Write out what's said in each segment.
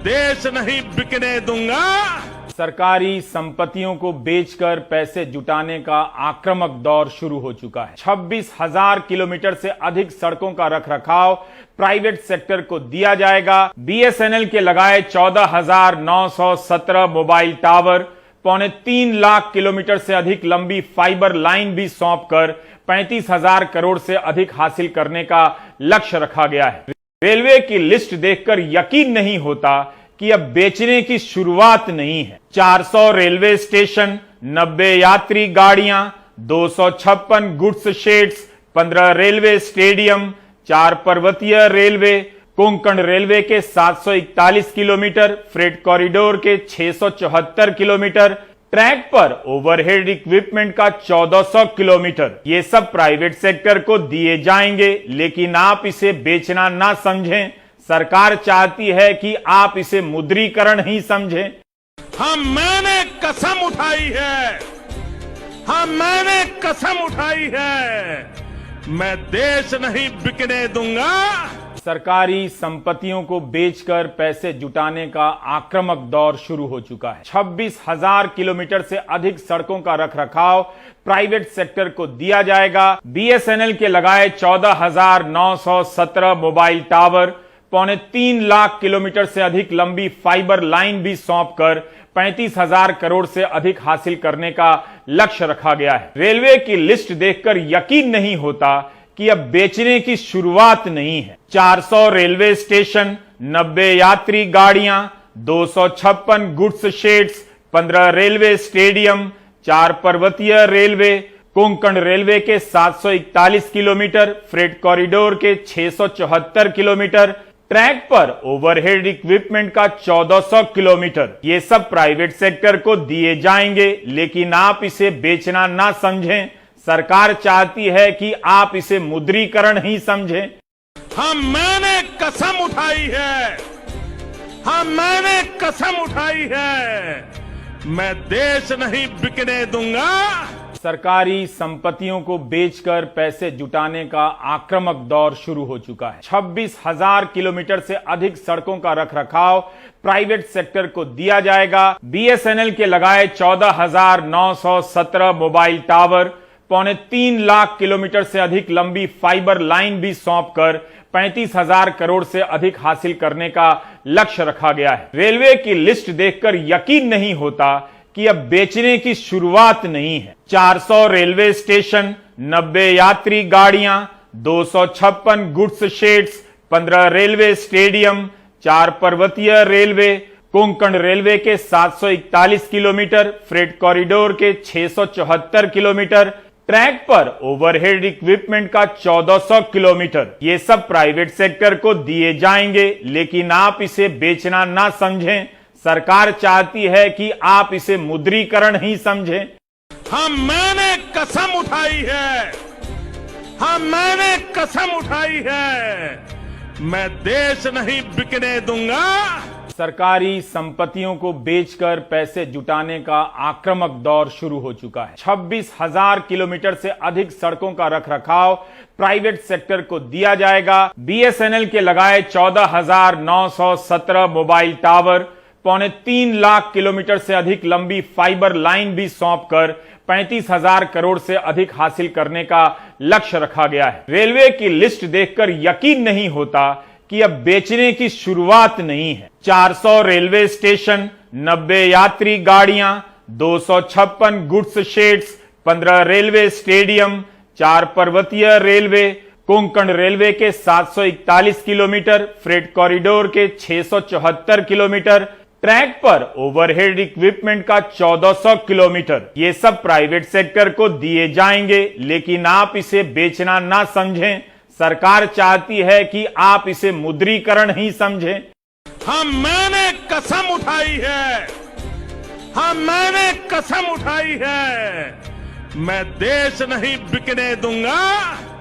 देश नहीं बिकने दूंगा। सरकारी संपत्तियों को बेचकर पैसे जुटाने का आक्रामक दौर शुरू हो चुका है। 26,000 किलोमीटर से अधिक सड़कों का रखरखाव प्राइवेट सेक्टर को दिया जाएगा। बीएसएनएल के लगाए 14,917 मोबाइल टावर, 3.25 लाख किलोमीटर से अधिक लंबी फाइबर लाइन भी सौंपकर 35,000 करोड़ से अधिक हासिल करने का लक्ष्य रखा गया है। रेलवे की लिस्ट देखकर यकीन नहीं होता कि अब बेचने की शुरुआत नहीं है। 400 रेलवे स्टेशन, 90 यात्री गाड़ियां, 256 गुड्स शेड्स, 15 रेलवे स्टेडियम, 4 पर्वतीय रेलवे, कोंकण रेलवे के 741 किलोमीटर, फ्रेट कॉरिडोर के 674 किलोमीटर, ट्रैक पर ओवरहेड इक्विपमेंट का 1400 किलोमीटर, ये सब प्राइवेट सेक्टर को दिए जाएंगे। लेकिन आप इसे बेचना ना समझें, सरकार चाहती है कि आप इसे मुद्रीकरण ही समझें। मैंने कसम उठाई है, मैंने कसम उठाई है, मैं देश नहीं बिकने दूंगा। सरकारी संपत्तियों को बेचकर पैसे जुटाने का आक्रामक दौर शुरू हो चुका है। 26,000 किलोमीटर से अधिक सड़कों का रखरखाव प्राइवेट सेक्टर को दिया जाएगा। बीएसएनएल के लगाए 14,917 मोबाइल टावर, 3.25 लाख किलोमीटर से अधिक लंबी फाइबर लाइन भी सौंपकर 35,000 करोड़ से अधिक हासिल करने का लक्ष्य रखा गया है। रेलवे की लिस्ट देखकर यकीन नहीं होता कि अब बेचने की शुरुआत नहीं है। 400 रेलवे स्टेशन, 90 यात्री गाड़ियां, 256 गुड्स शेड्स, 15 रेलवे स्टेडियम, 4 पर्वतीय रेलवे, कोंकण रेलवे के 741 किलोमीटर, फ्रेट कॉरिडोर के 674 किलोमीटर, ट्रैक पर ओवरहेड इक्विपमेंट का 1400 किलोमीटर, ये सब प्राइवेट सेक्टर को दिए जाएंगे। लेकिन आप इसे बेचना ना समझें, सरकार चाहती है कि आप इसे मुद्रीकरण ही समझें। मैंने कसम उठाई है, मैंने कसम उठाई है, मैं देश नहीं बिकने दूंगा। सरकारी संपत्तियों को बेचकर पैसे जुटाने का आक्रामक दौर शुरू हो चुका है। 26,000 किलोमीटर से अधिक सड़कों का रखरखाव प्राइवेट सेक्टर को दिया जाएगा। बीएसएनएल के लगाए 14,917 मोबाइल टावर, 3.25 लाख किलोमीटर से अधिक लंबी फाइबर लाइन भी सौंपकर 35,000 करोड़ से अधिक हासिल करने का लक्ष्य रखा गया है। रेलवे की लिस्ट देखकर यकीन नहीं होता कि अब बेचने की शुरुआत नहीं है। 400 रेलवे स्टेशन, 90 यात्री गाड़ियां, 256 गुड्स शेड्स, 15 रेलवे स्टेडियम, 4 पर्वतीय रेलवे, कोंकण रेलवे के 741 किलोमीटर, फ्रेट कॉरिडोर के 674 किलोमीटर, ट्रैक पर ओवरहेड इक्विपमेंट का 1400 किलोमीटर, ये सब प्राइवेट सेक्टर को दिए जाएंगे। लेकिन आप इसे बेचना ना समझें, सरकार चाहती है कि आप इसे मुद्रीकरण ही समझें। मैंने कसम उठाई है, मैंने कसम उठाई है, मैं देश नहीं बिकने दूंगा। सरकारी संपत्तियों को बेचकर पैसे जुटाने का आक्रामक दौर शुरू हो चुका है। 26,000 किलोमीटर से अधिक सड़कों का रखरखाव प्राइवेट सेक्टर को दिया जाएगा। बीएसएनएल के लगाए 14,917 मोबाइल टावर, 3.25 लाख किलोमीटर से अधिक लंबी फाइबर लाइन भी सौंपकर 35,000 करोड़ से अधिक हासिल करने का लक्ष्य रखा गया है। रेलवे की लिस्ट देखकर यकीन नहीं होता कि अब बेचने की शुरुआत नहीं है। 400 रेलवे स्टेशन, 90 यात्री गाड़ियां, 256 गुड्स शेड्स, 15 रेलवे स्टेडियम, 4 पर्वतीय रेलवे, कोंकण रेलवे के 741 किलोमीटर, फ्रेट कॉरिडोर के 674 किलोमीटर, ट्रैक पर ओवरहेड इक्विपमेंट का 1400 किलोमीटर, ये सब प्राइवेट सेक्टर को दिए जाएंगे। लेकिन आप इसे बेचना ना समझें, सरकार चाहती है कि आप इसे मुद्रीकरण ही समझें। मैंने कसम उठाई है, मैंने कसम उठाई है, मैं देश नहीं बिकने दूंगा।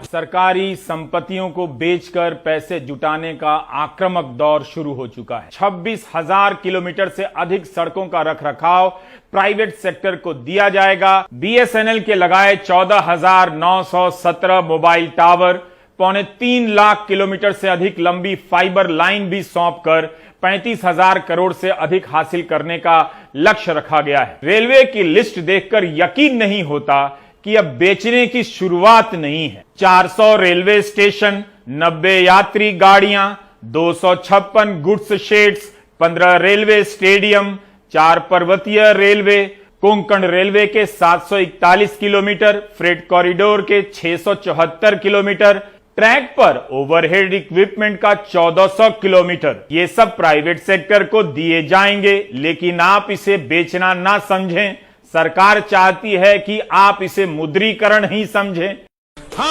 सरकारी संपत्तियों को बेचकर पैसे जुटाने का आक्रामक दौर शुरू हो चुका है। 26,000 किलोमीटर से अधिक सड़कों का रखरखाव प्राइवेट सेक्टर को दिया जाएगा। बीएसएनएल के लगाए 14,917 मोबाइल टावर, 3.25 किलोमीटर से अधिक लंबी फाइबर लाइन भी सौंपकर 35,000 करोड़ से अधिक हासिल करने का लक्ष्य रखा गया है। रेलवे की लिस्ट देखकर यकीन नहीं होता कि अब बेचने की शुरुआत नहीं है। 400 रेलवे स्टेशन, 90 यात्री गाड़ियां, 256 गुड्स शेड्स, 15 रेलवे स्टेडियम, 4 पर्वतीय रेलवे, कोंकण रेलवे के 741 किलोमीटर, फ्रेट कॉरिडोर के 674 किलोमीटर, ट्रैक पर ओवरहेड इक्विपमेंट का 1400 किलोमीटर, ये सब प्राइवेट सेक्टर को दिए जाएंगे, लेकिन आप इसे बेचना ना समझें। सरकार चाहती है कि आप इसे मुद्रीकरण ही समझें।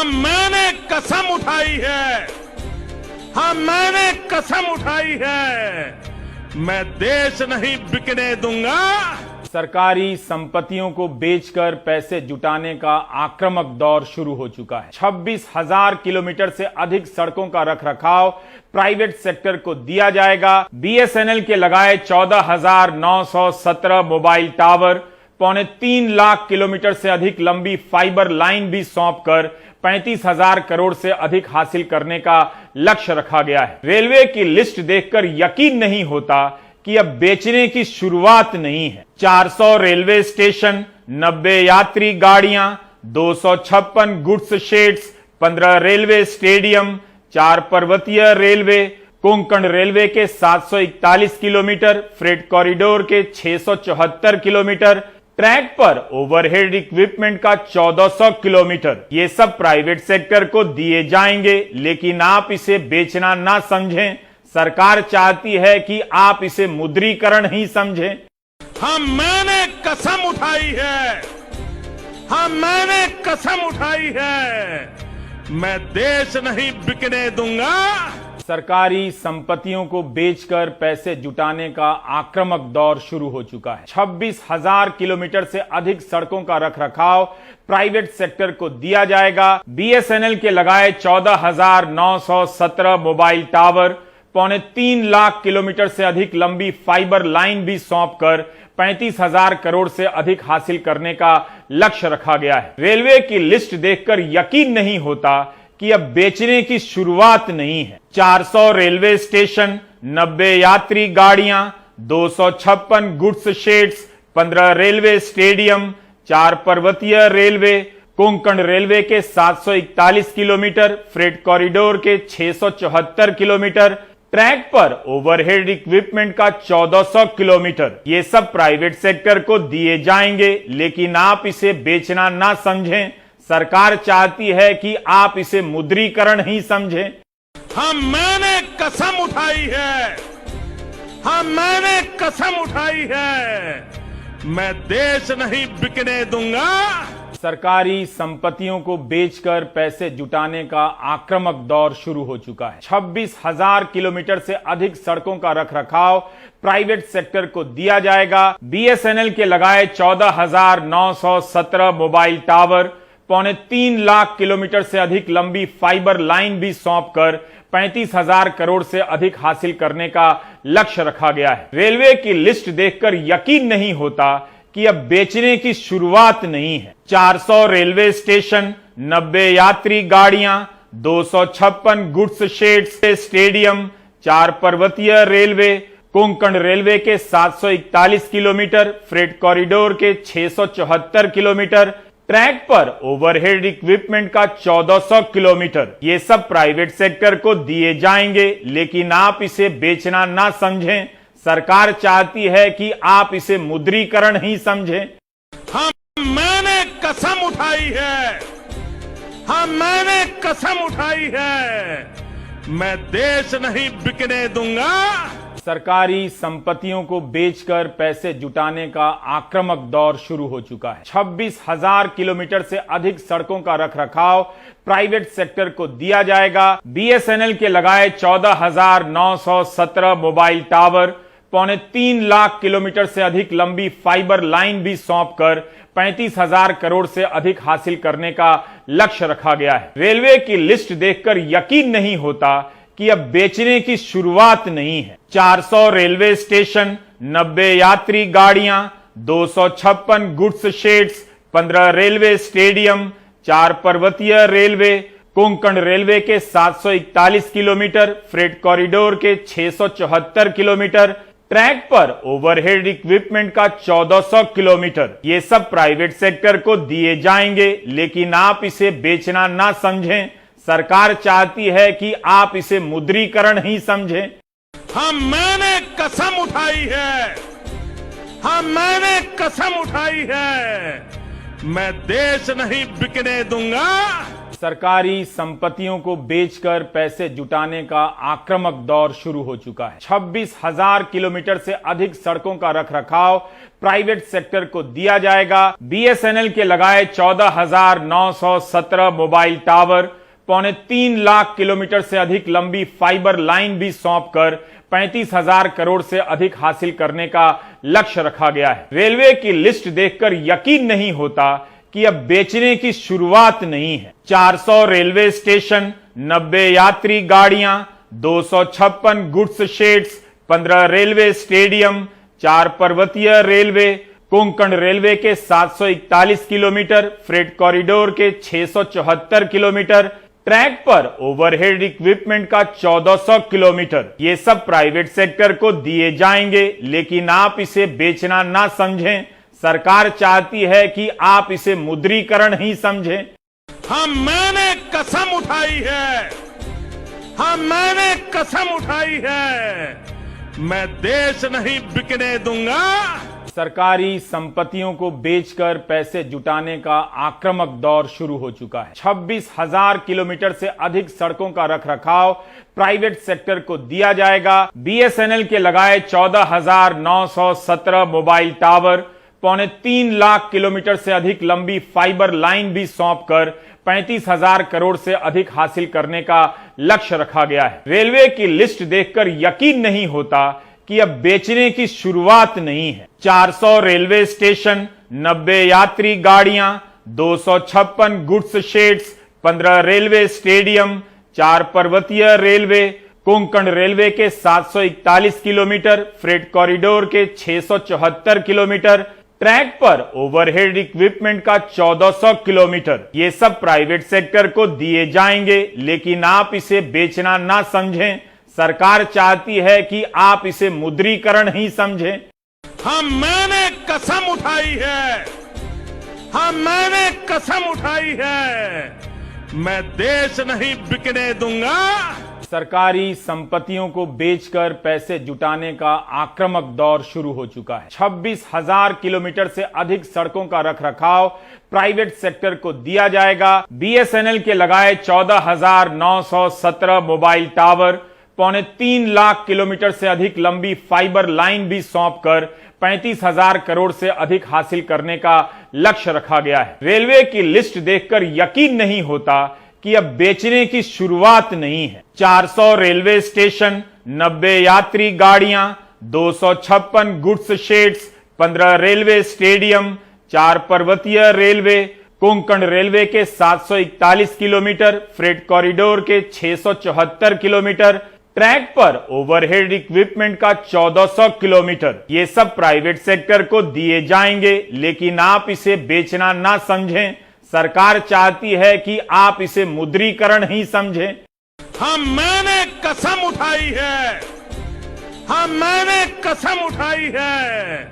मैंने कसम उठाई है, मैंने कसम उठाई है, मैं देश नहीं बिकने दूंगा। सरकारी संपत्तियों को बेचकर पैसे जुटाने का आक्रामक दौर शुरू हो चुका है। 26,000 किलोमीटर से अधिक सड़कों का रखरखाव प्राइवेट सेक्टर को दिया जाएगा। बीएसएनएल के लगाए 14,917 मोबाइल टावर, 3.25 लाख किलोमीटर से अधिक लंबी फाइबर लाइन भी सौंपकर 35,000 करोड़ से अधिक हासिल करने का लक्ष्य रखा गया है। रेलवे की लिस्ट देखकर यकीन नहीं होता कि अब बेचने की शुरुआत नहीं है। 400 रेलवे स्टेशन, 90 यात्री गाड़ियां, 256 गुड्स शेड्स, 15 रेलवे स्टेडियम, 4 पर्वतीय रेलवे, कोंकण रेलवे के 741 किलोमीटर, फ्रेट कॉरिडोर के 674 किलोमीटर, ट्रैक पर ओवरहेड इक्विपमेंट का 1400 किलोमीटर, ये सब प्राइवेट सेक्टर को दिए जाएंगे, लेकिन आप इसे बेचना ना समझें। सरकार चाहती है कि आप इसे मुद्रीकरण ही समझें। मैंने कसम उठाई है, मैंने कसम उठाई है, मैं देश नहीं बिकने दूंगा। सरकारी संपत्तियों को बेचकर पैसे जुटाने का आक्रामक दौर शुरू हो चुका है। 26,000 किलोमीटर से अधिक सड़कों का रखरखाव प्राइवेट सेक्टर को दिया जाएगा। बीएसएनएल के लगाए 14,917 मोबाइल टावर, 3.25 लाख किलोमीटर से अधिक लंबी फाइबर लाइन भी सौंपकर 35,000 करोड़ से अधिक हासिल करने का लक्ष्य रखा गया है। रेलवे की लिस्ट देखकर यकीन नहीं होता कि अब बेचने की शुरुआत नहीं है। 400 रेलवे स्टेशन, 90 यात्री गाड़ियां, 256 गुड्स शेड्स, 15 रेलवे स्टेडियम, 4 पर्वतीय रेलवे, कोंकण रेलवे के 741 किलोमीटर, फ्रेट कॉरिडोर के 674 किलोमीटर, ट्रैक पर ओवरहेड इक्विपमेंट का 1400 किलोमीटर, ये सब प्राइवेट सेक्टर को दिए जाएंगे, लेकिन आप इसे बेचना ना समझें। सरकार चाहती है कि आप इसे मुद्रीकरण ही समझें। मैंने कसम उठाई है, मैंने कसम उठाई है, मैं देश नहीं बिकने दूंगा। सरकारी संपत्तियों को बेचकर पैसे जुटाने का आक्रामक दौर शुरू हो चुका है। 26,000 किलोमीटर से अधिक सड़कों का रखरखाव प्राइवेट सेक्टर को दिया जाएगा। बीएसएनएल के लगाए 14,917 मोबाइल टावर, 3.25 लाख किलोमीटर से अधिक लंबी फाइबर लाइन भी सौंपकर 35,000 करोड़ से अधिक हासिल करने का लक्ष्य रखा गया है। रेलवे की लिस्ट देखकर यकीन नहीं होता कि अब बेचने की शुरुआत नहीं है। 400 रेलवे स्टेशन, 90 यात्री गाड़ियां, 256 गुड्स शेड्स, स्टेडियम, 4 पर्वतीय रेलवे, कोंकण रेलवे के 741 किलोमीटर, फ्रेट कॉरिडोर के 674 किलोमीटर, ट्रैक पर ओवरहेड इक्विपमेंट का 1400 किलोमीटर, ये सब प्राइवेट सेक्टर को दिए जाएंगे, लेकिन आप इसे बेचना ना समझें। सरकार चाहती है कि आप इसे मुद्रीकरण ही समझें। मैंने कसम उठाई है, मैंने कसम उठाई है, मैं देश नहीं बिकने दूंगा। सरकारी संपत्तियों को बेचकर पैसे जुटाने का आक्रामक दौर शुरू हो चुका है। 26,000 किलोमीटर से अधिक सड़कों का रखरखाव प्राइवेट सेक्टर को दिया जाएगा। बीएसएनएल के लगाए 14,917 मोबाइल टावर, 3.25 लाख किलोमीटर से अधिक लंबी फाइबर लाइन भी सौंपकर 35,000 करोड़ से अधिक हासिल करने का लक्ष्य रखा गया है। रेलवे की लिस्ट देखकर यकीन नहीं होता कि अब बेचने की शुरुआत नहीं है। 400 रेलवे स्टेशन, 90 यात्री गाड़ियां, 256 गुड्स शेड्स, 15 रेलवे स्टेडियम, 4 पर्वतीय रेलवे, कोंकण रेलवे के 741 किलोमीटर, फ्रेट कॉरिडोर के 674 किलोमीटर, ट्रैक पर ओवरहेड इक्विपमेंट का 1400 किलोमीटर, ये सब प्राइवेट सेक्टर को दिए जाएंगे, लेकिन आप इसे बेचना ना समझें। सरकार चाहती है कि आप इसे मुद्रीकरण ही समझें। मैंने कसम उठाई है, मैंने कसम उठाई है, मैं देश नहीं बिकने दूंगा। सरकारी संपत्तियों को बेचकर पैसे जुटाने का आक्रामक दौर शुरू हो चुका है। 26,000 किलोमीटर से अधिक सड़कों का रखरखाव प्राइवेट सेक्टर को दिया जाएगा। बीएसएनएल के लगाए 14,917 मोबाइल टावर, 3.25 लाख किलोमीटर से अधिक लंबी फाइबर लाइन भी सौंपकर 35,000 करोड़ से अधिक हासिल करने का लक्ष्य रखा गया है। रेलवे की लिस्ट देखकर यकीन नहीं होता कि अब बेचने की शुरुआत नहीं है। 400 रेलवे स्टेशन, 90 यात्री गाड़ियां, 256 गुड्स शेड्स, 15 रेलवे स्टेडियम, 4 पर्वतीय रेलवे, कोंकण रेलवे के 741 किलोमीटर, फ्रेट कॉरिडोर के 674 किलोमीटर, ट्रैक पर ओवरहेड इक्विपमेंट का 1400 किलोमीटर, ये सब प्राइवेट सेक्टर को दिए जाएंगे, लेकिन आप इसे बेचना ना समझें। सरकार चाहती है कि आप इसे मुद्रीकरण ही समझें। मैंने कसम उठाई है, मैंने कसम उठाई है, मैं देश नहीं बिकने दूंगा। सरकारी संपत्तियों को बेचकर पैसे जुटाने का आक्रामक दौर शुरू हो चुका है। 26,000 किलोमीटर से अधिक सड़कों का रखरखाव प्राइवेट सेक्टर को दिया जाएगा। बीएसएनएल के लगाए 14,917 मोबाइल टावर, 3.25 लाख किलोमीटर से अधिक लंबी फाइबर लाइन भी सौंपकर 35,000 करोड़ से अधिक हासिल करने का लक्ष्य रखा गया है। रेलवे की लिस्ट देखकर यकीन नहीं होता कि अब बेचने की शुरुआत नहीं है। 400 रेलवे स्टेशन, 90 यात्री गाड़ियां, 256 गुड्स शेड्स, 15 रेलवे स्टेडियम, 4 पर्वतीय रेलवे, कोंकण रेलवे के 741 किलोमीटर, फ्रेट कॉरिडोर के 674 किलोमीटर, ट्रैक पर ओवरहेड इक्विपमेंट का 1400 किलोमीटर, ये सब प्राइवेट सेक्टर को दिए जाएंगे, लेकिन आप इसे बेचना ना समझें। सरकार चाहती है कि आप इसे मुद्रीकरण ही समझें। मैंने कसम उठाई है, मैंने कसम उठाई है, मैं देश नहीं बिकने दूंगा। सरकारी संपत्तियों को बेचकर पैसे जुटाने का आक्रामक दौर शुरू हो चुका है। 26,000 किलोमीटर से अधिक सड़कों का रखरखाव प्राइवेट सेक्टर को दिया जाएगा। बीएसएनएल के लगाए 14,917 मोबाइल टावर, 3.25 लाख किलोमीटर से अधिक लंबी फाइबर लाइन भी सौंपकर 35,000 करोड़ से अधिक हासिल करने का लक्ष्य रखा गया है। रेलवे की लिस्ट देखकर यकीन नहीं होता कि अब बेचने की शुरुआत नहीं है। 400 रेलवे स्टेशन, 90 यात्री गाड़ियां, 256 गुड्स शेड्स, 15 रेलवे स्टेडियम, 4 पर्वतीय रेलवे, कोंकण रेलवे के 741 किलोमीटर, फ्रेट कॉरिडोर के 674 किलोमीटर, ट्रैक पर ओवरहेड इक्विपमेंट का 1400 किलोमीटर, ये सब प्राइवेट सेक्टर को दिए जाएंगे, लेकिन आप इसे बेचना ना समझें। सरकार चाहती है कि आप इसे मुद्रीकरण ही समझें। मैंने कसम उठाई है, मैंने कसम उठाई है,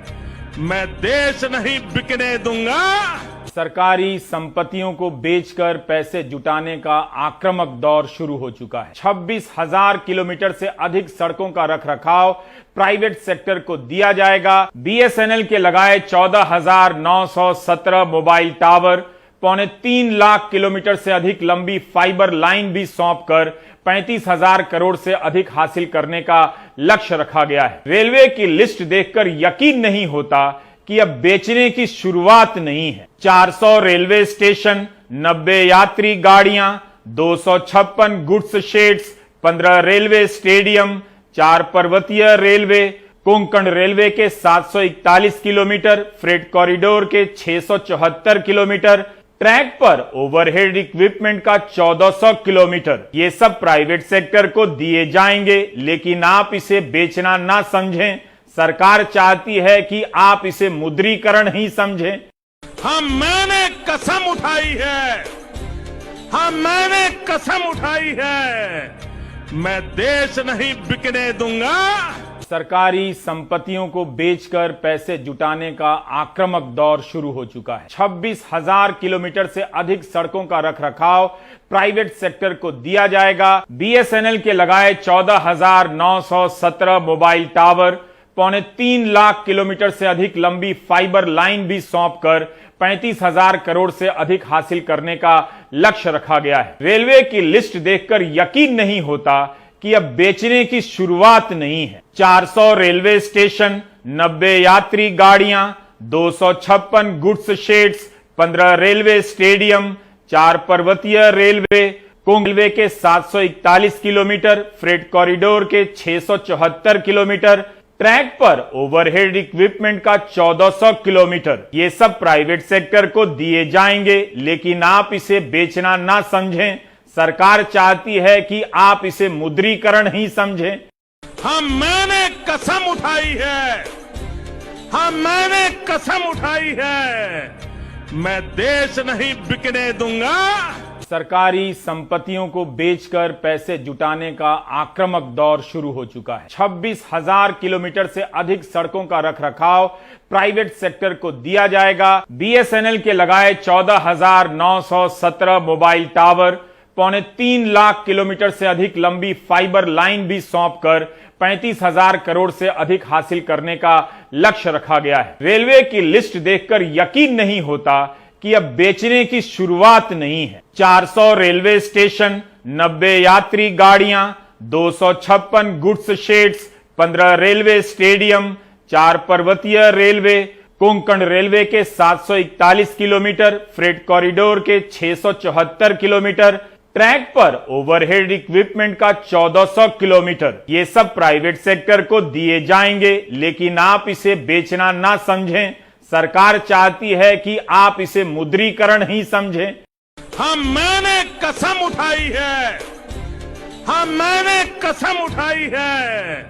मैं देश नहीं बिकने दूंगा। सरकारी संपत्तियों को बेचकर पैसे जुटाने का आक्रामक दौर शुरू हो चुका है। 26,000 किलोमीटर से अधिक सड़कों का रखरखाव प्राइवेट सेक्टर को दिया जाएगा। बीएसएनएल के लगाए 14,917 मोबाइल टावर, 3.25 लाख किलोमीटर से अधिक लंबी फाइबर लाइन भी सौंपकर 35,000 करोड़ से अधिक हासिल करने का लक्ष्य रखा गया है। रेलवे की लिस्ट देखकर यकीन नहीं होता कि अब बेचने की शुरुआत नहीं है। 400 रेलवे स्टेशन, 90 यात्री गाड़ियां, 256 गुड्स शेड्स, 15 रेलवे स्टेडियम, 4 पर्वतीय रेलवे, कोंकण रेलवे के 741 किलोमीटर, फ्रेट कॉरिडोर के 674 किलोमीटर, ट्रैक पर ओवरहेड इक्विपमेंट का 1400 किलोमीटर, ये सब प्राइवेट सेक्टर को दिए जाएंगे, लेकिन आप इसे बेचना ना समझें। सरकार चाहती है कि आप इसे मुद्रीकरण ही समझें। मैंने कसम उठाई है, हाँ, मैंने कसम उठाई है, मैं देश नहीं बिकने दूंगा। सरकारी संपत्तियों को बेचकर पैसे जुटाने का आक्रामक दौर शुरू हो चुका है। 26,000 किलोमीटर से अधिक सड़कों का रखरखाव प्राइवेट सेक्टर को दिया जाएगा। बीएसएनएल के लगाए 14,917 मोबाइल टावर, 3.25 लाख किलोमीटर से अधिक लंबी फाइबर लाइन भी सौंपकर 35,000 करोड़ से अधिक हासिल करने का लक्ष्य रखा गया है। रेलवे की लिस्ट देखकर यकीन नहीं होता कि अब बेचने की शुरुआत नहीं है। 400 रेलवे स्टेशन, 90 यात्री गाड़ियां, 256 गुड्स शेड्स, 15 रेलवे स्टेडियम, 4 पर्वतीय रेलवे, कुंभ रेलवे के 741 किलोमीटर, फ्रेट कॉरिडोर के 674 किलोमीटर, ट्रैक पर ओवरहेड इक्विपमेंट का 1400 किलोमीटर, ये सब प्राइवेट सेक्टर को दिए जाएंगे, लेकिन आप इसे बेचना ना समझें। सरकार चाहती है कि आप इसे मुद्रीकरण ही समझें। हाँ, मैंने कसम उठाई है, हाँ, मैंने कसम उठाई है, मैं देश नहीं बिकने दूंगा। सरकारी संपत्तियों को बेचकर पैसे जुटाने का आक्रामक दौर शुरू हो चुका है। 26,000 किलोमीटर से अधिक सड़कों का रखरखाव प्राइवेट सेक्टर को दिया जाएगा। बीएसएनएल के लगाए 14,917 मोबाइल टावर, 3.25 लाख किलोमीटर से अधिक लंबी फाइबर लाइन भी सौंपकर 35,000 करोड़ से अधिक हासिल करने का लक्ष्य रखा गया है। रेलवे की लिस्ट देखकर यकीन नहीं होता कि अब बेचने की शुरुआत नहीं है। 400 रेलवे स्टेशन, 90 यात्री गाड़ियां, 256 गुड्स शेड्स, 15 रेलवे स्टेडियम, 4 पर्वतीय रेलवे, कोंकण रेलवे के 741 किलोमीटर, फ्रेट कॉरिडोर के 674 किलोमीटर, ट्रैक पर ओवरहेड इक्विपमेंट का 1400 किलोमीटर, ये सब प्राइवेट सेक्टर को दिए जाएंगे, लेकिन आप इसे बेचना ना समझें। सरकार चाहती है कि आप इसे मुद्रीकरण ही समझें। हाँ, मैंने कसम उठाई है, हाँ, मैंने कसम उठाई है,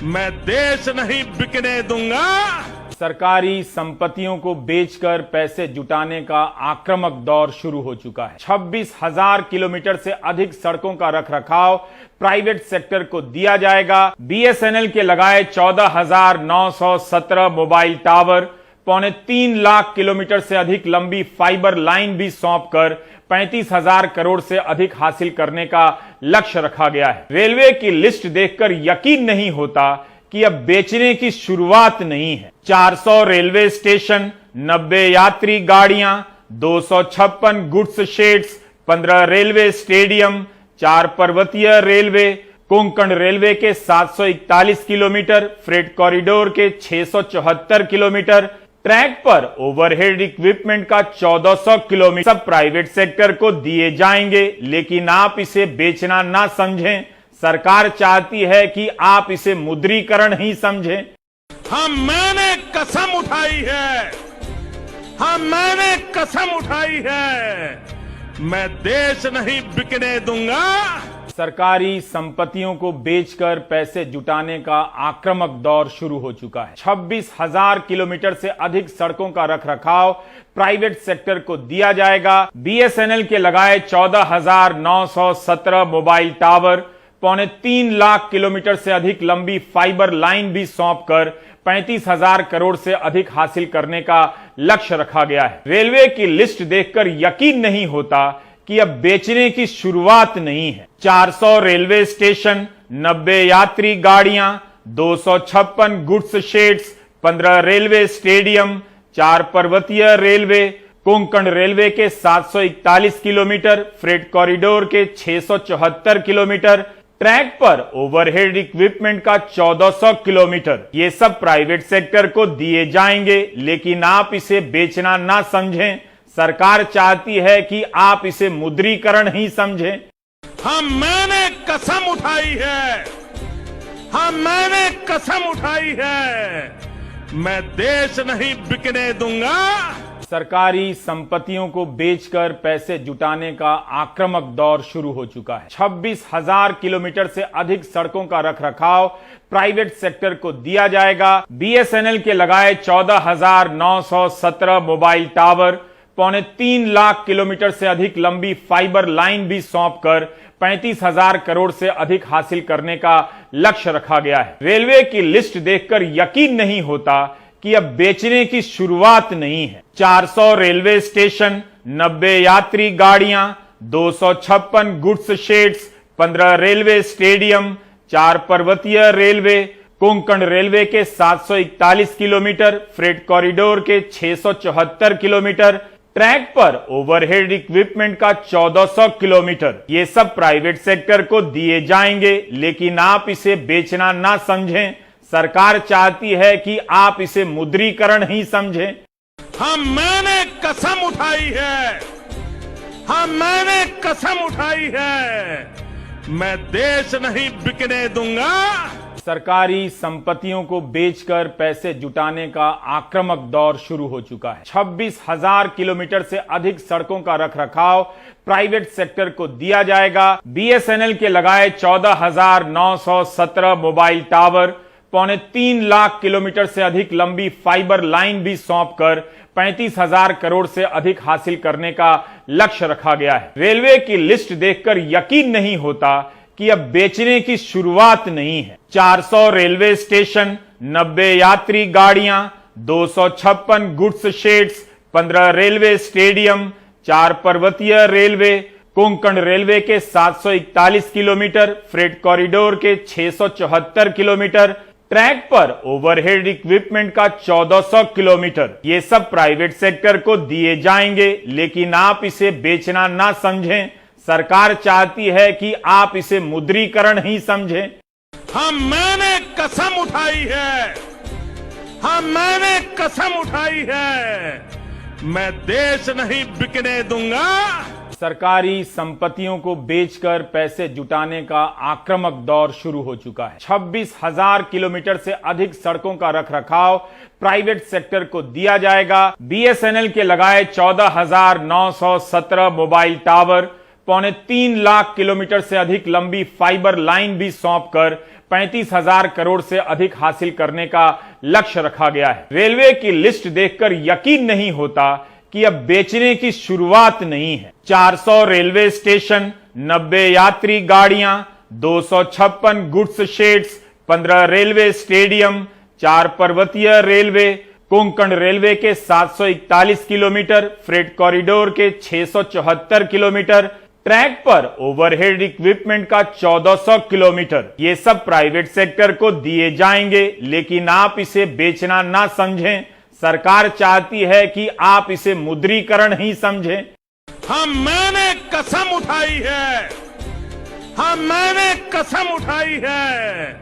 मैं देश नहीं बिकने दूंगा। सरकारी संपत्तियों को बेचकर पैसे जुटाने का आक्रामक दौर शुरू हो चुका है। 26,000 किलोमीटर से अधिक सड़कों का रखरखाव प्राइवेट सेक्टर को दिया जाएगा। बीएसएनएल के लगाए 14,917 मोबाइल टावर, 3.25 लाख किलोमीटर से अधिक लंबी फाइबर लाइन भी सौंपकर 35,000 करोड़ से अधिक हासिल करने का लक्ष्य रखा गया है। रेलवे की लिस्ट देखकर यकीन नहीं होता कि अब बेचने की शुरुआत नहीं है। 400 रेलवे स्टेशन, 90 यात्री गाड़ियां, 256 गुड्स शेड्स, 15 रेलवे स्टेडियम, 4 पर्वतीय रेलवे, कोंकण रेलवे के 741 किलोमीटर, फ्रेट कॉरिडोर के 674 किलोमीटर, ट्रैक पर ओवरहेड इक्विपमेंट का 1400 किलोमीटर, सब प्राइवेट सेक्टर को दिए जाएंगे, लेकिन आप इसे बेचना ना समझें। सरकार चाहती है कि आप इसे मुद्रीकरण ही समझें। हाँ, मैंने कसम उठाई है, हाँ, मैंने कसम उठाई है, मैं देश नहीं बिकने दूंगा। सरकारी संपत्तियों को बेचकर पैसे जुटाने का आक्रामक दौर शुरू हो चुका है। 26,000 किलोमीटर से अधिक सड़कों का रखरखाव प्राइवेट सेक्टर को दिया जाएगा। बीएसएनएल के लगाए 14,917 मोबाइल टावर, 3.25 लाख किलोमीटर से अधिक लंबी फाइबर लाइन भी सौंपकर 35,000 करोड़ से अधिक हासिल करने का लक्ष्य रखा गया है। रेलवे की लिस्ट देखकर यकीन नहीं होता कि अब बेचने की शुरुआत नहीं है। 400 रेलवे स्टेशन, 90 यात्री गाड़ियां, 256 गुड्स शेड्स, 15 रेलवे स्टेडियम, 4 पर्वतीय रेलवे, कोंकण रेलवे के 741 किलोमीटर, फ्रेट कॉरिडोर के 674 किलोमीटर, ट्रैक पर ओवरहेड इक्विपमेंट का 1400 किलोमीटर, ये सब प्राइवेट सेक्टर को दिए जाएंगे, लेकिन आप इसे बेचना ना समझें। सरकार चाहती है कि आप इसे मुद्रीकरण ही समझें। हाँ, मैंने कसम उठाई है, हाँ, मैंने कसम उठाई है, मैं देश नहीं बिकने दूंगा। सरकारी संपत्तियों को बेचकर पैसे जुटाने का आक्रामक दौर शुरू हो चुका है। 26,000 किलोमीटर से अधिक सड़कों का रखरखाव प्राइवेट सेक्टर को दिया जाएगा। बीएसएनएल के लगाए 14,917 मोबाइल टावर, 3.25 किलोमीटर से अधिक लंबी फाइबर लाइन भी सौंपकर 35,000 करोड़ से अधिक हासिल करने का लक्ष्य रखा गया है। रेलवे की लिस्ट देखकर यकीन नहीं होता कि अब बेचने की शुरुआत नहीं है। 400 रेलवे स्टेशन, 90 यात्री गाड़ियां, 256 गुड्स शेड्स, 15 रेलवे स्टेडियम, 4 पर्वतीय रेलवे, कोंकण रेलवे के 741 किलोमीटर, फ्रेट कॉरिडोर के 674 किलोमीटर, ट्रैक पर ओवरहेड इक्विपमेंट का 1400 किलोमीटर, ये सब प्राइवेट सेक्टर को दिए जाएंगे, लेकिन आप इसे बेचना ना समझें। सरकार चाहती है कि आप इसे मुद्रीकरण ही समझें। मैंने कसम उठाई है, मैंने कसम उठाई है, मैं देश नहीं बिकने दूंगा। सरकारी संपत्तियों को बेचकर पैसे जुटाने का आक्रामक दौर शुरू हो चुका है। 26,000 किलोमीटर से अधिक सड़कों का रखरखाव प्राइवेट सेक्टर को दिया जाएगा। बीएसएनएल के लगाए 14,917 मोबाइल टावर, 3.25 लाख किलोमीटर से अधिक लंबी फाइबर लाइन भी सौंपकर 35,000 करोड़ से अधिक हासिल करने का लक्ष्य रखा गया है। रेलवे की लिस्ट देखकर यकीन नहीं होता कि अब बेचने की शुरुआत नहीं है। 400 रेलवे स्टेशन, 90 यात्री गाड़ियां, 256 गुड्स शेड्स, 15 रेलवे स्टेडियम, 4 पर्वतीय रेलवे, कोंकण रेलवे के 741 किलोमीटर, फ्रेट कॉरिडोर के 674 किलोमीटर, ट्रैक पर ओवरहेड इक्विपमेंट का 1400 किलोमीटर, ये सब प्राइवेट सेक्टर को दिए जाएंगे, लेकिन आप इसे बेचना ना समझें। सरकार चाहती है कि आप इसे मुद्रीकरण ही समझें। मैंने कसम उठाई है, मैंने कसम उठाई है, मैं देश नहीं बिकने दूंगा। सरकारी संपत्तियों को बेचकर पैसे जुटाने का आक्रामक दौर शुरू हो चुका है। 26,000 किलोमीटर से अधिक सड़कों का रखरखाव प्राइवेट सेक्टर को दिया जाएगा। बीएसएनएल के लगाए 14,917 मोबाइल टावर, 3.25 लाख किलोमीटर से अधिक लंबी फाइबर लाइन भी सौंपकर 35,000 करोड़ से अधिक हासिल करने का लक्ष्य रखा गया है। रेलवे की लिस्ट देखकर यकीन नहीं होता कि अब बेचने की शुरुआत नहीं है। 400 रेलवे स्टेशन, 90 यात्री गाड़ियां, 256 गुड्स शेड्स, 15 रेलवे स्टेडियम, 4 पर्वतीय रेलवे, कोंकण रेलवे के 741 किलोमीटर, फ्रेट कॉरिडोर के 674 किलोमीटर, ट्रैक पर ओवरहेड इक्विपमेंट का 1400 किलोमीटर, ये सब प्राइवेट सेक्टर को दिए जाएंगे, लेकिन आप इसे बेचना ना समझें। सरकार चाहती है कि आप इसे मुद्रीकरण ही समझें। मैंने कसम उठाई है, मैंने कसम उठाई है,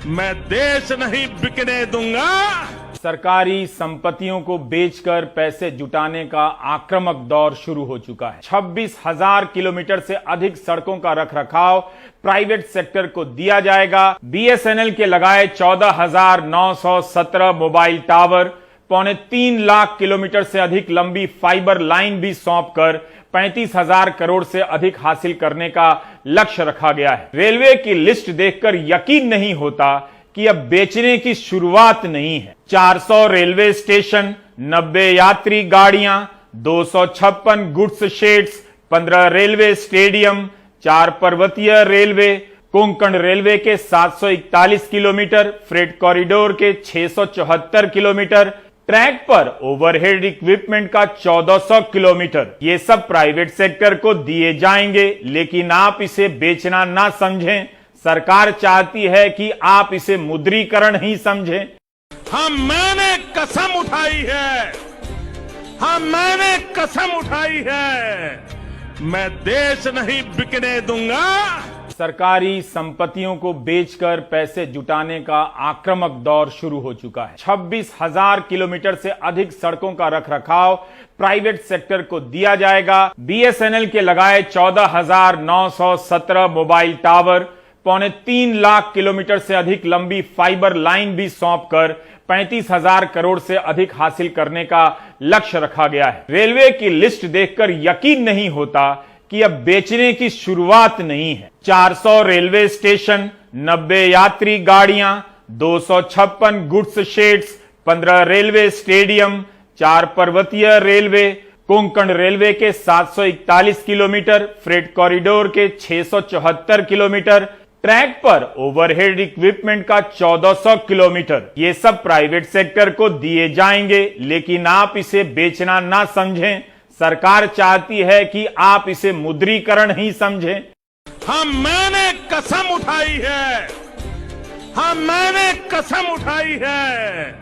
मैं देश नहीं बिकने दूंगा। सरकारी संपत्तियों को बेचकर पैसे जुटाने का आक्रामक दौर शुरू हो चुका है। 26,000 किलोमीटर से अधिक सड़कों का रखरखाव प्राइवेट सेक्टर को दिया जाएगा। बीएसएनएल के लगाए 14,917 मोबाइल टावर, 3.25 लाख किलोमीटर से अधिक लंबी फाइबर लाइन भी सौंपकर 35,000 करोड़ से अधिक हासिल करने का लक्ष्य रखा गया है। रेलवे की लिस्ट देखकर यकीन नहीं होता कि अब बेचने की शुरुआत नहीं है। 400 रेलवे स्टेशन, 90 यात्री गाड़ियां, 256 गुड्स शेड्स, 15 रेलवे स्टेडियम, 4 पर्वतीय रेलवे, कोंकण रेलवे के 741 किलोमीटर, फ्रेट कॉरिडोर के 674 किलोमीटर, ट्रैक पर ओवरहेड इक्विपमेंट का 1400 किलोमीटर, ये सब प्राइवेट सेक्टर को दिए जाएंगे, लेकिन आप इसे बेचना ना समझें। सरकार चाहती है कि आप इसे मुद्रीकरण ही समझें। मैंने कसम उठाई है, मैंने कसम उठाई है, मैं देश नहीं बिकने दूंगा। सरकारी संपत्तियों को बेचकर पैसे जुटाने का आक्रामक दौर शुरू हो चुका है। 26,000 किलोमीटर से अधिक सड़कों का रखरखाव प्राइवेट सेक्टर को दिया जाएगा। बीएसएनएल के लगाए 14,917 मोबाइल टावर, 3.25 लाख किलोमीटर से अधिक लंबी फाइबर लाइन भी सौंपकर 35,000 करोड़ से अधिक हासिल करने का लक्ष्य रखा गया है। रेलवे की लिस्ट देखकर यकीन नहीं होता कि अब बेचने की शुरुआत नहीं है। 400 रेलवे स्टेशन, 90 यात्री गाड़ियां, 256 गुड्स शेड्स, 15 रेलवे स्टेडियम, 4 पर्वतीय रेलवे, कोंकण रेलवे के 741 किलोमीटर, फ्रेट कॉरिडोर के 674 किलोमीटर, ट्रैक पर ओवरहेड इक्विपमेंट का 1400 किलोमीटर, ये सब प्राइवेट सेक्टर को दिए जाएंगे, लेकिन आप इसे बेचना ना समझें। सरकार चाहती है कि आप इसे मुद्रीकरण ही समझें। हाँ, मैंने कसम उठाई है, हाँ मैंने कसम उठाई है,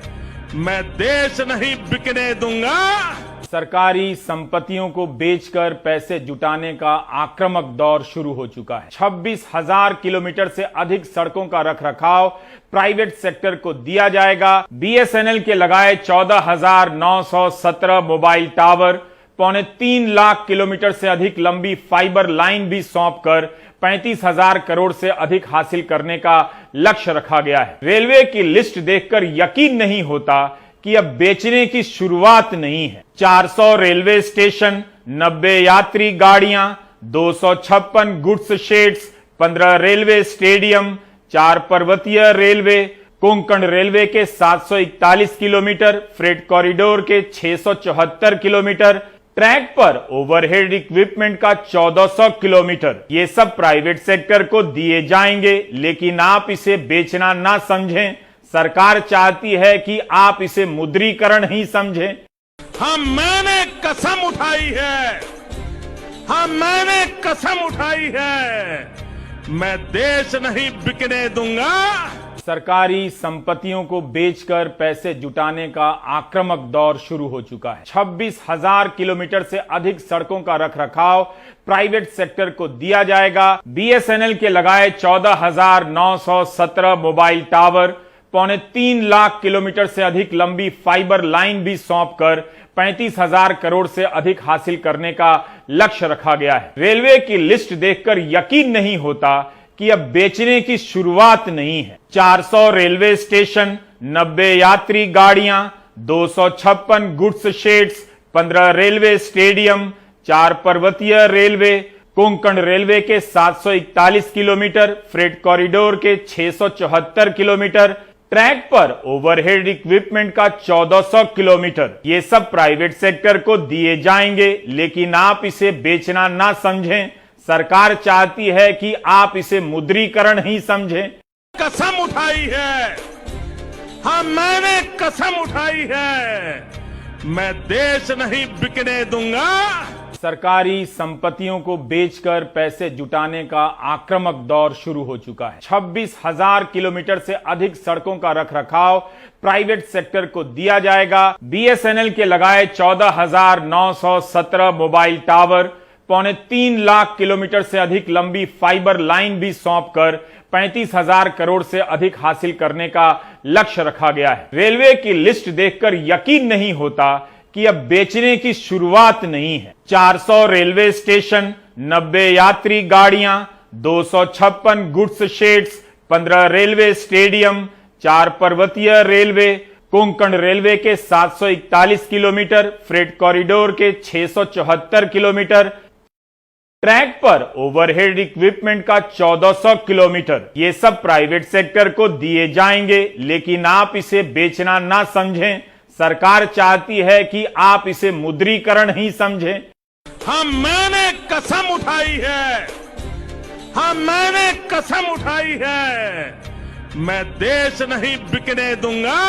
मैं देश नहीं बिकने दूंगा। सरकारी संपत्तियों को बेचकर पैसे जुटाने का आक्रामक दौर शुरू हो चुका है। 26,000 किलोमीटर से अधिक सड़कों का रखरखाव प्राइवेट सेक्टर को दिया जाएगा। बीएसएनएल के लगाए 14,917 मोबाइल टावर, 3.25 लाख किलोमीटर से अधिक लंबी फाइबर लाइन भी सौंपकर 35,000 करोड़ से अधिक हासिल करने का लक्ष्य रखा गया है। रेलवे की लिस्ट देखकर यकीन नहीं होता कि अब बेचने की शुरुआत नहीं है। 400 रेलवे स्टेशन, 90 यात्री गाड़ियां, 256 गुड्स शेड्स, 15 रेलवे स्टेडियम, 4 पर्वतीय रेलवे, कोंकण रेलवे के 741 किलोमीटर, फ्रेट कॉरिडोर के 674 किलोमीटर, ट्रैक पर ओवरहेड इक्विपमेंट का 1400 किलोमीटर, ये सब प्राइवेट सेक्टर को दिए जाएंगे, लेकिन आप इसे बेचना ना समझें। सरकार चाहती है कि आप इसे मुद्रीकरण ही समझें। हाँ, मैंने कसम उठाई है, हाँ मैंने कसम उठाई है, मैं देश नहीं बिकने दूंगा। सरकारी संपत्तियों को बेचकर पैसे जुटाने का आक्रामक दौर शुरू हो चुका है। 26,000 किलोमीटर से अधिक सड़कों का रखरखाव प्राइवेट सेक्टर को दिया जाएगा। बीएसएनएल के लगाए 14,917 मोबाइल टावर, 3.25 लाख किलोमीटर से अधिक लंबी फाइबर लाइन भी सौंपकर 35,000 करोड़ से अधिक हासिल करने का लक्ष्य रखा गया है। रेलवे की लिस्ट देखकर यकीन नहीं होता कि अब बेचने की शुरुआत नहीं है। 400 रेलवे स्टेशन, 90 यात्री गाड़ियां, 256 गुड्स शेड्स, 15 रेलवे स्टेडियम, 4 पर्वतीय रेलवे, कोंकण रेलवे के 741 किलोमीटर, फ्रेट कॉरिडोर के 674 किलोमीटर, ट्रैक पर ओवरहेड इक्विपमेंट का 1400 किलोमीटर, ये सब प्राइवेट सेक्टर को दिए जाएंगे, लेकिन आप इसे बेचना ना समझें। सरकार चाहती है कि आप इसे मुद्रीकरण ही समझें। कसम उठाई है, हाँ मैंने कसम उठाई है, मैं देश नहीं बिकने दूंगा। सरकारी संपत्तियों को बेचकर पैसे जुटाने का आक्रामक दौर शुरू हो चुका है। 26,000 किलोमीटर से अधिक सड़कों का रखरखाव प्राइवेट सेक्टर को दिया जाएगा। बीएसएनएल के लगाए 14,917 मोबाइल टावर, 3.25 लाख किलोमीटर से अधिक लंबी फाइबर लाइन भी सौंपकर 35,000 करोड़ से अधिक हासिल करने का लक्ष्य रखा गया है। रेलवे की लिस्ट देखकर यकीन नहीं होता कि अब बेचने की शुरुआत नहीं है। 400 रेलवे स्टेशन, 90 यात्री गाड़ियां, 256 गुड्स शेड्स, 15 रेलवे स्टेडियम, 4 पर्वतीय रेलवे, कोंकण रेलवे के 741 किलोमीटर, फ्रेट कॉरिडोर के 674 किलोमीटर, ट्रैक पर ओवरहेड इक्विपमेंट का 1400 किलोमीटर, ये सब प्राइवेट सेक्टर को दिए जाएंगे, लेकिन आप इसे बेचना ना समझें। सरकार चाहती है कि आप इसे मुद्रीकरण ही समझें। हाँ, मैंने कसम उठाई है, हाँ मैंने कसम उठाई है, मैं देश नहीं बिकने दूंगा।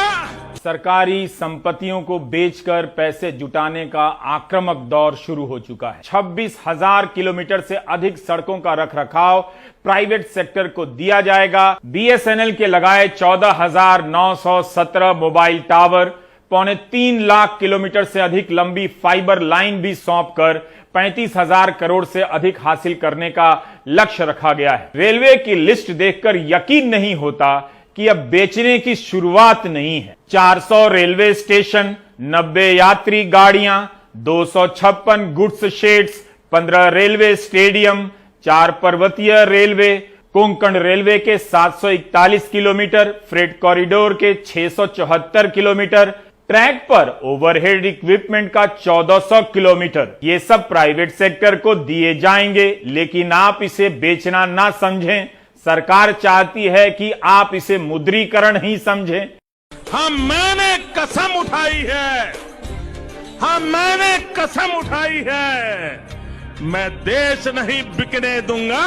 सरकारी संपत्तियों को बेचकर पैसे जुटाने का आक्रामक दौर शुरू हो चुका है। 26,000 किलोमीटर से अधिक सड़कों का रखरखाव प्राइवेट सेक्टर को दिया जाएगा। बीएसएनएल के लगाए 14,917 मोबाइल टावर, 3.25 लाख किलोमीटर से अधिक लंबी फाइबर लाइन भी सौंपकर 35,000 करोड़ से अधिक हासिल करने का लक्ष्य रखा गया है। रेलवे की लिस्ट देखकर यकीन नहीं होता कि अब बेचने की शुरुआत नहीं है। 400 रेलवे स्टेशन, 90 यात्री गाड़ियां, 256 गुड्स शेड्स, 15 रेलवे स्टेडियम, 4 पर्वतीय रेलवे, कोंकण रेलवे के 741 किलोमीटर, फ्रेट कॉरिडोर के 674 किलोमीटर, ट्रैक पर ओवरहेड इक्विपमेंट का 1400 किलोमीटर, ये सब प्राइवेट सेक्टर को दिए जाएंगे, लेकिन आप इसे बेचना ना समझें। सरकार चाहती है कि आप इसे मुद्रीकरण ही समझें। हाँ, मैंने कसम उठाई है, हाँ, मैंने कसम उठाई है, मैं देश नहीं बिकने दूंगा।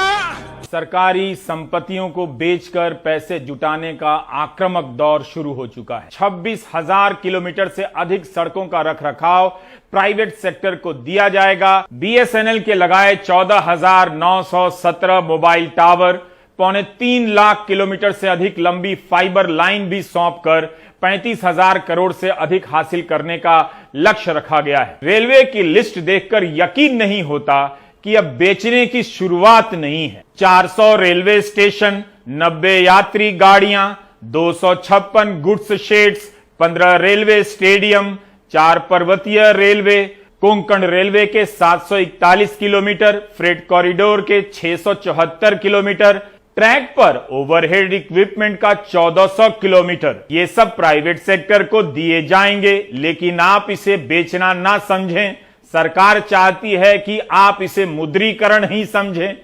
सरकारी संपत्तियों को बेचकर पैसे जुटाने का आक्रामक दौर शुरू हो चुका है। 26,000 किलोमीटर से अधिक सड़कों का रखरखाव प्राइवेट सेक्टर को दिया जाएगा। बीएसएनएल के लगाए 14,917 मोबाइल टावर, 3.25 लाख किलोमीटर से अधिक लंबी फाइबर लाइन भी सौंपकर 35,000 करोड़ से अधिक हासिल करने का लक्ष्य रखा गया है। रेलवे की लिस्ट देखकर यकीन नहीं होता कि अब बेचने की शुरुआत नहीं है। 400 रेलवे स्टेशन, 90 यात्री गाड़ियां, 256 गुड्स शेड्स, 15 रेलवे स्टेडियम, 4 पर्वतीय रेलवे, कोंकण रेलवे के 741 किलोमीटर, फ्रेट कॉरिडोर के 674 किलोमीटर, ट्रैक पर ओवरहेड इक्विपमेंट का 1400 किलोमीटर, ये सब प्राइवेट सेक्टर को दिए जाएंगे। लेकिन आप इसे बेचना ना समझें, सरकार चाहती है कि आप इसे मुद्रीकरण ही समझें।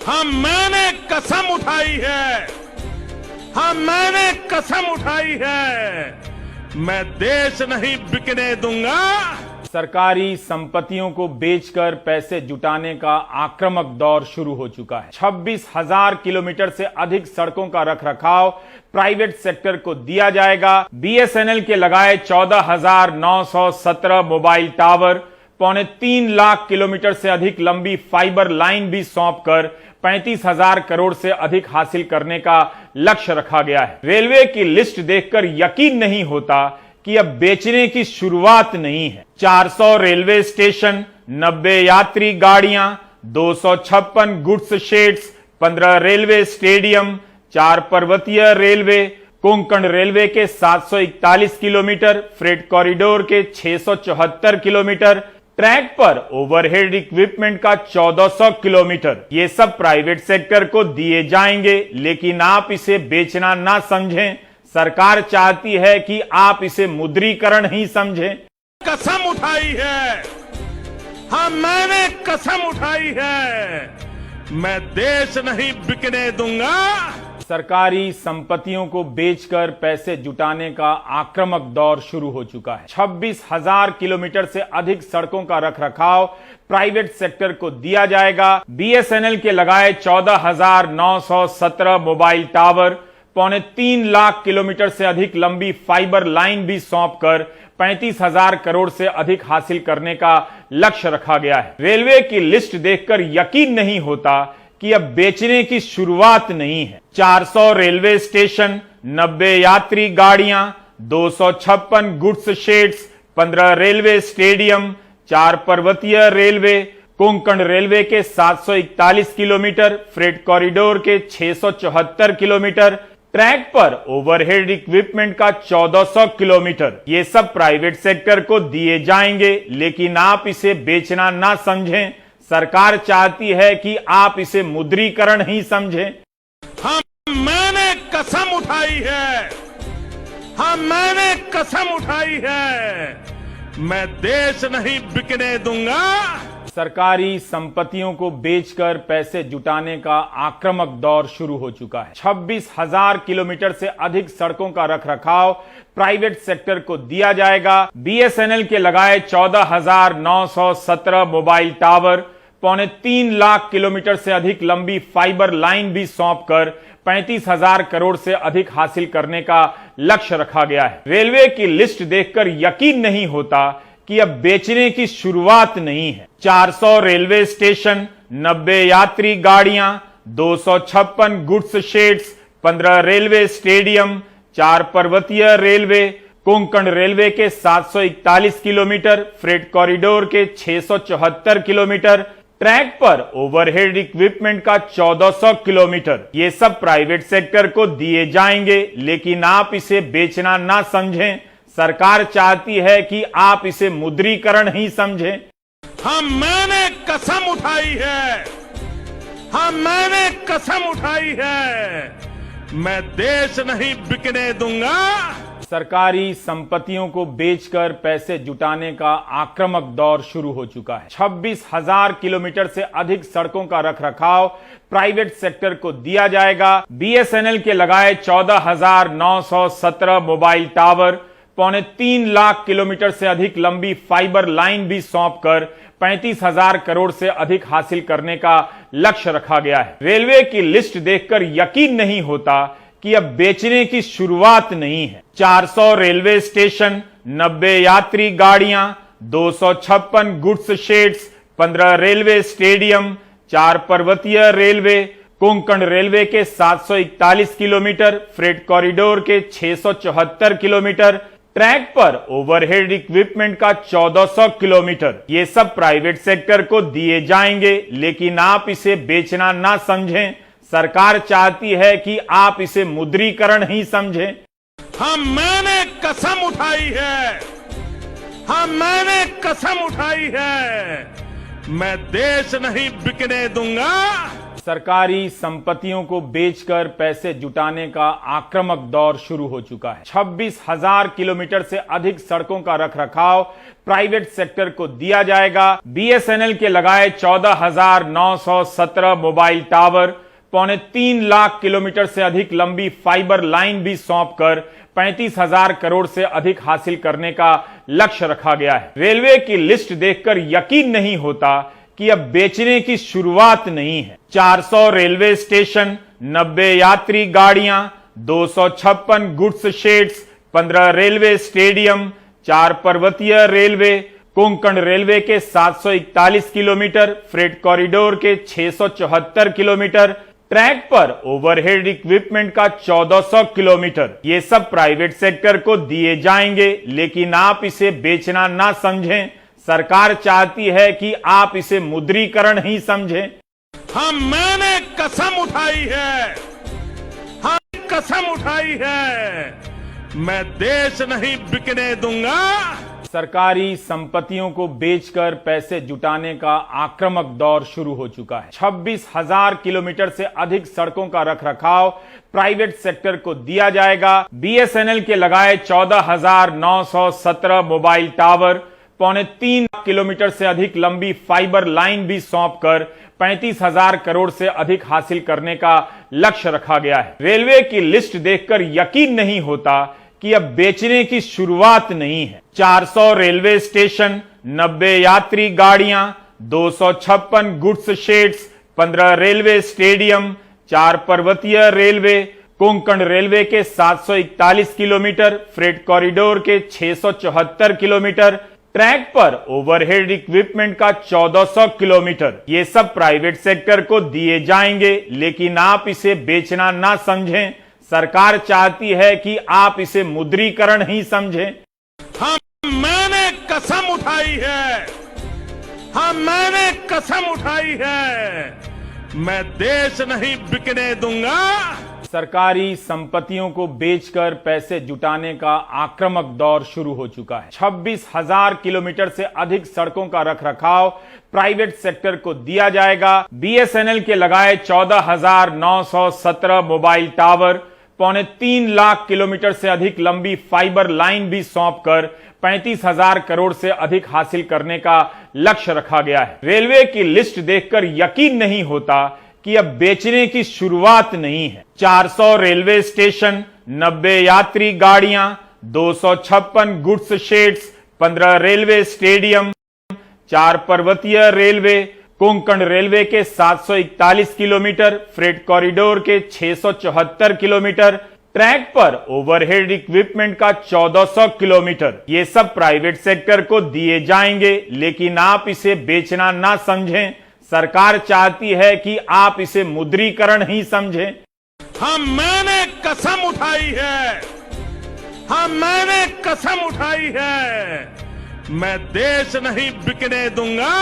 हाँ, मैंने कसम उठाई है, हाँ, मैंने कसम उठाई है, मैं देश नहीं बिकने दूंगा। सरकारी संपत्तियों को बेचकर पैसे जुटाने का आक्रामक दौर शुरू हो चुका है। 26,000 किलोमीटर से अधिक सड़कों का रखरखाव प्राइवेट सेक्टर को दिया जाएगा। बीएसएनएल के लगाए 14,917 मोबाइल टावर, 3.25 लाख किलोमीटर से अधिक लंबी फाइबर लाइन भी सौंपकर 35,000 करोड़ से अधिक हासिल करने का लक्ष्य रखा गया है। रेलवे की लिस्ट देखकर यकीन नहीं होता कि अब बेचने की शुरुआत नहीं है। 400 रेलवे स्टेशन, 90 यात्री गाड़ियां, 256 गुड्स शेड्स, 15 रेलवे स्टेडियम, 4 पर्वतीय रेलवे, कोंकण रेलवे के 741 किलोमीटर, फ्रेट कॉरिडोर के 674 किलोमीटर, ट्रैक पर ओवरहेड इक्विपमेंट का 1400 किलोमीटर, ये सब प्राइवेट सेक्टर को दिए जाएंगे। लेकिन आप इसे बेचना ना समझें, सरकार चाहती है कि आप इसे मुद्रीकरण ही समझें। कसम उठाई है, हाँ, मैंने कसम उठाई है, मैं देश नहीं बिकने दूंगा। सरकारी संपत्तियों को बेचकर पैसे जुटाने का आक्रामक दौर शुरू हो चुका है। 26,000 किलोमीटर से अधिक सड़कों का रखरखाव प्राइवेट सेक्टर को दिया जाएगा। बीएसएनएल के लगाए 14,917 मोबाइल टावर, 3.25 लाख किलोमीटर से अधिक लंबी फाइबर लाइन भी सौंपकर 35,000 करोड़ से अधिक हासिल करने का लक्ष्य रखा गया है। रेलवे की लिस्ट देखकर यकीन नहीं होता कि अब बेचने की शुरुआत नहीं है। 400 रेलवे स्टेशन, 90 यात्री गाड़ियां, 256 गुड्स शेड्स, 15 रेलवे स्टेडियम, 4 पर्वतीय रेलवे, कोंकण रेलवे के 741 किलोमीटर, फ्रेट कॉरिडोर के 674 किलोमीटर, ट्रैक पर ओवरहेड इक्विपमेंट का 1400 किलोमीटर, ये सब प्राइवेट सेक्टर को दिए जाएंगे। लेकिन आप इसे बेचना ना समझें, सरकार चाहती है कि आप इसे मुद्रीकरण ही समझें। हाँ, मैंने कसम उठाई है, हाँ, मैंने कसम उठाई है, मैं देश नहीं बिकने दूंगा। सरकारी संपत्तियों को बेचकर पैसे जुटाने का आक्रामक दौर शुरू हो चुका है। 26,000 किलोमीटर से अधिक सड़कों का रखरखाव प्राइवेट सेक्टर को दिया जाएगा। बीएसएनएल के लगाए 14,917 मोबाइल टावर, 3.25 लाख किलोमीटर से अधिक लंबी फाइबर लाइन भी सौंपकर 35,000 करोड़ से अधिक हासिल करने का लक्ष्य रखा गया है। रेलवे की लिस्ट देखकर यकीन नहीं होता कि अब बेचने की शुरुआत नहीं है। 400 रेलवे स्टेशन, 90 यात्री गाड़ियां, 256 गुड्स शेड्स, 15 रेलवे स्टेडियम, 4 पर्वतीय रेलवे, कोंकण रेलवे के 741 किलोमीटर, फ्रेट कॉरिडोर के 674 किलोमीटर, ट्रैक पर ओवरहेड इक्विपमेंट का 1400 किलोमीटर, ये सब प्राइवेट सेक्टर को दिए जाएंगे। लेकिन आप इसे बेचना ना समझें, सरकार चाहती है कि आप इसे मुद्रीकरण ही समझें। हाँ, मैंने कसम उठाई है, हाँ, मैंने कसम उठाई है, मैं देश नहीं बिकने दूंगा। सरकारी संपत्तियों को बेचकर पैसे जुटाने का आक्रामक दौर शुरू हो चुका है। 26,000 किलोमीटर से अधिक सड़कों का रखरखाव प्राइवेट सेक्टर को दिया जाएगा। बीएसएनएल के लगाए 14,917 मोबाइल टावर, 3.25 किलोमीटर से अधिक लंबी फाइबर लाइन भी सौंपकर 35,000 करोड़ से अधिक हासिल करने का लक्ष्य रखा गया है। रेलवे की लिस्ट देखकर यकीन नहीं होता कि अब बेचने की शुरुआत नहीं है। 400 रेलवे स्टेशन, 90 यात्री गाड़ियां, 256 गुड्स शेड्स, 15 रेलवे स्टेडियम, 4 पर्वतीय रेलवे, कोंकण रेलवे के 741 किलोमीटर, फ्रेट कॉरिडोर के 674 किलोमीटर, ट्रैक पर ओवरहेड इक्विपमेंट का 1400 किलोमीटर, ये सब प्राइवेट सेक्टर को दिए जाएंगे, लेकिन आप इसे बेचना ना समझें। सरकार चाहती है कि आप इसे मुद्रीकरण ही समझें। मैंने कसम उठाई है, मैंने कसम उठाई है, मैं देश नहीं बिकने दूंगा। सरकारी संपत्तियों को बेचकर पैसे जुटाने का आक्रामक दौर शुरू हो चुका है। 26,000 किलोमीटर से अधिक सड़कों का रखरखाव प्राइवेट सेक्टर को दिया जाएगा। बीएसएनएल के लगाए 14,917 मोबाइल टावर, 3.25 लाख किलोमीटर से अधिक लंबी फाइबर लाइन भी सौंपकर 35,000 करोड़ से अधिक हासिल करने का लक्ष्य रखा गया है। रेलवे की लिस्ट देखकर यकीन नहीं होता कि अब बेचने की शुरुआत नहीं है। 400 रेलवे स्टेशन, 90 यात्री गाड़ियां, 256 गुड्स शेड्स, 15 रेलवे स्टेडियम, 4 पर्वतीय रेलवे, कोंकण रेलवे के 741 किलोमीटर, फ्रेट कॉरिडोर के 674 किलोमीटर, ट्रैक पर ओवरहेड इक्विपमेंट का 1400 किलोमीटर, ये सब प्राइवेट सेक्टर को दिए जाएंगे, लेकिन आप इसे बेचना ना समझें। सरकार चाहती है कि आप इसे मुद्रीकरण ही समझें। मैंने कसम उठाई है, कसम उठाई है, मैं देश नहीं बिकने दूंगा। सरकारी संपत्तियों को बेचकर पैसे जुटाने का आक्रामक दौर शुरू हो चुका है। 26,000 किलोमीटर से अधिक सड़कों का रखरखाव प्राइवेट सेक्टर को दिया जाएगा। बीएसएनएल के लगाए 14,917 मोबाइल टावर, 3.25 किलोमीटर से अधिक लंबी फाइबर लाइन भी सौंपकर 35,000 करोड़ से अधिक हासिल करने का लक्ष्य रखा गया है। रेलवे की लिस्ट देखकर यकीन नहीं होता कि अब बेचने की शुरुआत नहीं है। 400 रेलवे स्टेशन, 90 यात्री गाड़ियां, 256 गुड्स शेड्स, 15 रेलवे स्टेडियम, 4 पर्वतीय रेलवे, कोंकण रेलवे के 741 किलोमीटर, फ्रेट कॉरिडोर के 674 किलोमीटर, ट्रैक पर ओवरहेड इक्विपमेंट का 1400 किलोमीटर, ये सब प्राइवेट सेक्टर को दिए जाएंगे, लेकिन आप इसे बेचना ना समझें। सरकार चाहती है कि आप इसे मुद्रीकरण ही समझें। मैंने कसम उठाई है, मैंने कसम उठाई है, मैं देश नहीं बिकने दूंगा। सरकारी संपत्तियों को बेचकर पैसे जुटाने का आक्रामक दौर शुरू हो चुका है। 26,000 किलोमीटर से अधिक सड़कों का रखरखाव प्राइवेट सेक्टर को दिया जाएगा। बीएसएनएल के लगाए 14,917 मोबाइल टावर, 3.25 लाख किलोमीटर से अधिक लंबी फाइबर लाइन भी सौंपकर 35,000 करोड़ से अधिक हासिल करने का लक्ष्य रखा गया है। रेलवे की लिस्ट देखकर यकीन नहीं होता कि अब बेचने की शुरुआत नहीं है। 400 रेलवे स्टेशन, 90 यात्री गाड़ियां, 256 गुड्स शेड्स, 15 रेलवे स्टेडियम, 4 पर्वतीय रेलवे, कोंकण रेलवे के 741 किलोमीटर, फ्रेट कॉरिडोर के 674 किलोमीटर, ट्रैक पर ओवरहेड इक्विपमेंट का 1400 किलोमीटर, ये सब प्राइवेट सेक्टर को दिए जाएंगे, लेकिन आप इसे बेचना ना समझें। सरकार चाहती है कि आप इसे मुद्रीकरण ही समझें। मैंने कसम उठाई है, मैंने कसम उठाई है, मैं देश नहीं बिकने दूंगा।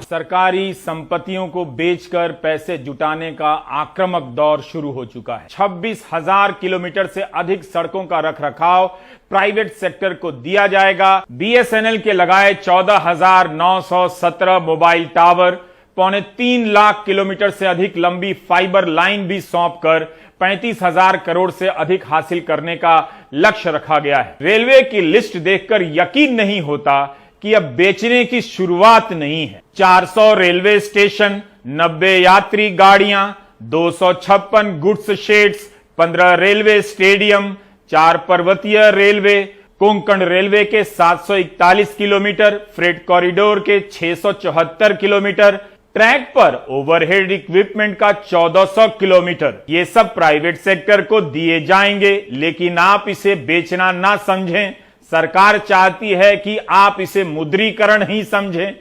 सरकारी संपत्तियों को बेचकर पैसे जुटाने का आक्रामक दौर शुरू हो चुका है। 26,000 किलोमीटर से अधिक सड़कों का रखरखाव प्राइवेट सेक्टर को दिया जाएगा। बीएसएनएल के लगाए 14,917 मोबाइल टावर, 3.25 लाख किलोमीटर से अधिक लंबी फाइबर लाइन भी सौंपकर 35,000 करोड़ से अधिक हासिल करने का लक्ष्य रखा गया है। रेलवे की लिस्ट देखकर यकीन नहीं होता कि अब बेचने की शुरुआत नहीं है। 400 रेलवे स्टेशन, 90 यात्री गाड़ियां, 256 गुड्स शेड्स, 15 रेलवे स्टेडियम, 4 पर्वतीय रेलवे, कोंकण रेलवे के 741 किलोमीटर, फ्रेट कॉरिडोर के 674 किलोमीटर, ट्रैक पर ओवरहेड इक्विपमेंट का 1400 किलोमीटर, ये सब प्राइवेट सेक्टर को दिए जाएंगे। लेकिन आप इसे बेचना ना समझें, सरकार चाहती है कि आप इसे मुद्रीकरण ही समझें।